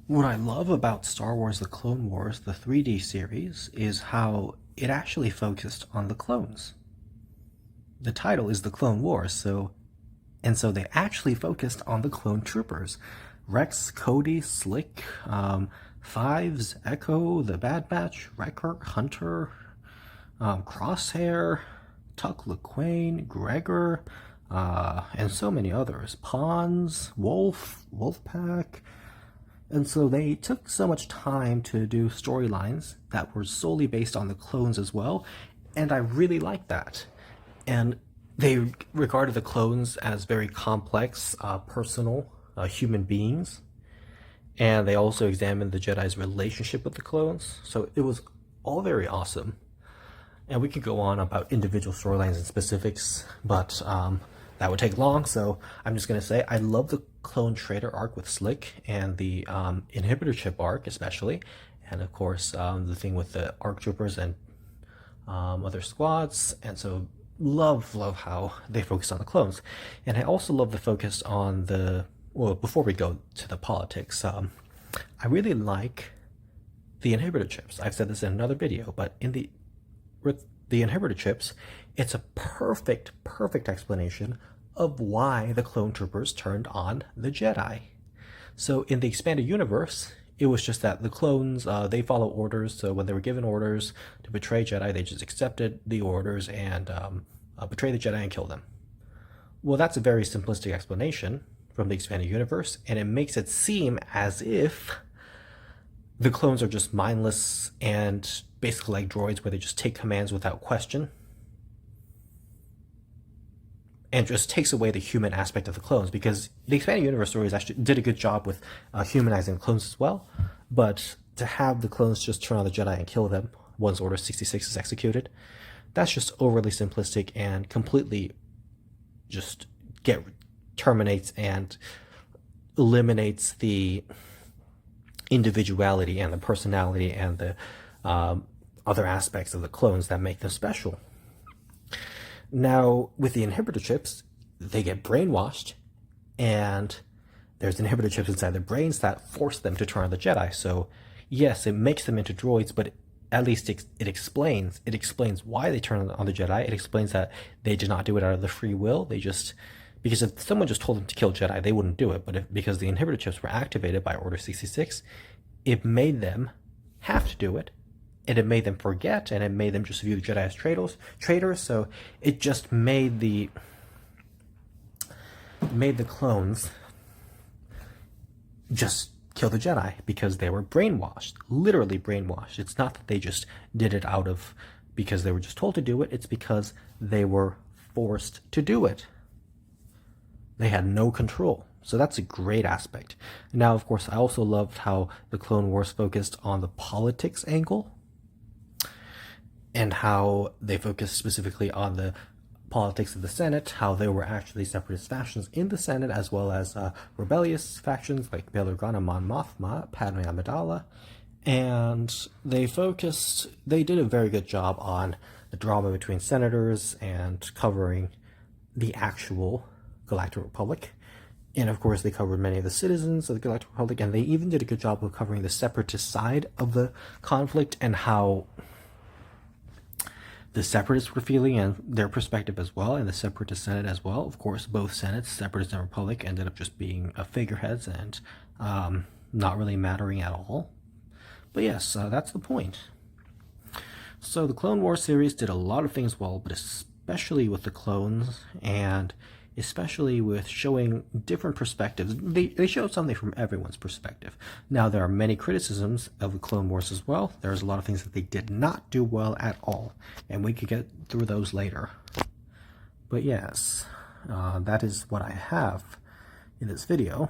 What I love about Star Wars The Clone Wars, the 3D series, is how it actually focused on the clones. The title is The Clone Wars, so they actually focused on the clone troopers. Rex, Cody, Slick, Fives, Echo, the Bad Batch, Wrecker, Hunter, Crosshair, Tuck LaQuaine, Gregor, and so many others. Pawns, Wolf, Wolfpack. And so they took so much time to do storylines that were solely based on the clones as well, and I really liked that. And they regarded the clones as very complex, personal human beings, and they also examined the Jedi's relationship with the clones. So it was all very awesome. And we could go on about individual storylines and specifics, but that would take long, so I'm just going to say I love the Clone Trader arc with Slick and the Inhibitor Chip arc especially, and of course the thing with the ARC Troopers and other squads, and so love how they focus on the clones. And I also love the focus on the, well, before we go to the politics, I really like the Inhibitor Chips. I've said this in another video, but with the Inhibitor Chips, it's a perfect explanation of why the clone troopers turned on the Jedi. So in the expanded universe, it was just that the clones, they follow orders, so when they were given orders to betray Jedi, they just accepted the orders and betray the Jedi and kill them. Well, that's a very simplistic explanation from the expanded universe, and it makes it seem as if the clones are just mindless and basically like droids where they just take commands without question, and just takes away the human aspect of the clones, because the expanded universe stories actually did a good job with humanizing the clones as well. But to have the clones just turn on the Jedi and kill them once Order 66 is executed, that's just overly simplistic and completely just terminates and eliminates the individuality and the personality and the other aspects of the clones that make them special. Now, with the Inhibitor Chips, they get brainwashed, and there's Inhibitor Chips inside their brains that force them to turn on the Jedi. So, yes, it makes them into droids, but at least it explains why they turn on the Jedi. It explains that they did not do it out of the free will. They just, because if someone just told them to kill Jedi, they wouldn't do it. But because the Inhibitor Chips were activated by Order 66, it made them have to do it. And it made them forget, and it made them just view the Jedi as traitors. So it just made the clones just kill the Jedi because they were brainwashed, literally brainwashed. It's not that they just did it out of because they were just told to do it. It's because they were forced to do it. They had no control. So that's a great aspect. Now, of course, I also loved how the Clone Wars focused on the politics angle, and how they focused specifically on the politics of the Senate, how there were actually separatist factions in the Senate, as well as rebellious factions like Bail Organa, Mon Mothma, Padme Amidala, and they did a very good job on the drama between senators and covering the actual Galactic Republic. And of course, they covered many of the citizens of the Galactic Republic, and they even did a good job of covering the separatist side of the conflict and how the separatists were feeling and their perspective as well, and the separatist Senate as well. Of course, both Senates, Separatist and Republic, ended up just being figureheads and not really mattering at all. But yes, that's the point. So the Clone Wars series did a lot of things well, but especially with the clones, and especially with showing different perspectives. They showed something from everyone's perspective. Now, there are many criticisms of the Clone Wars as well. There's a lot of things that they did not do well at all, and we could get through those later. But yes, that is what I have in this video.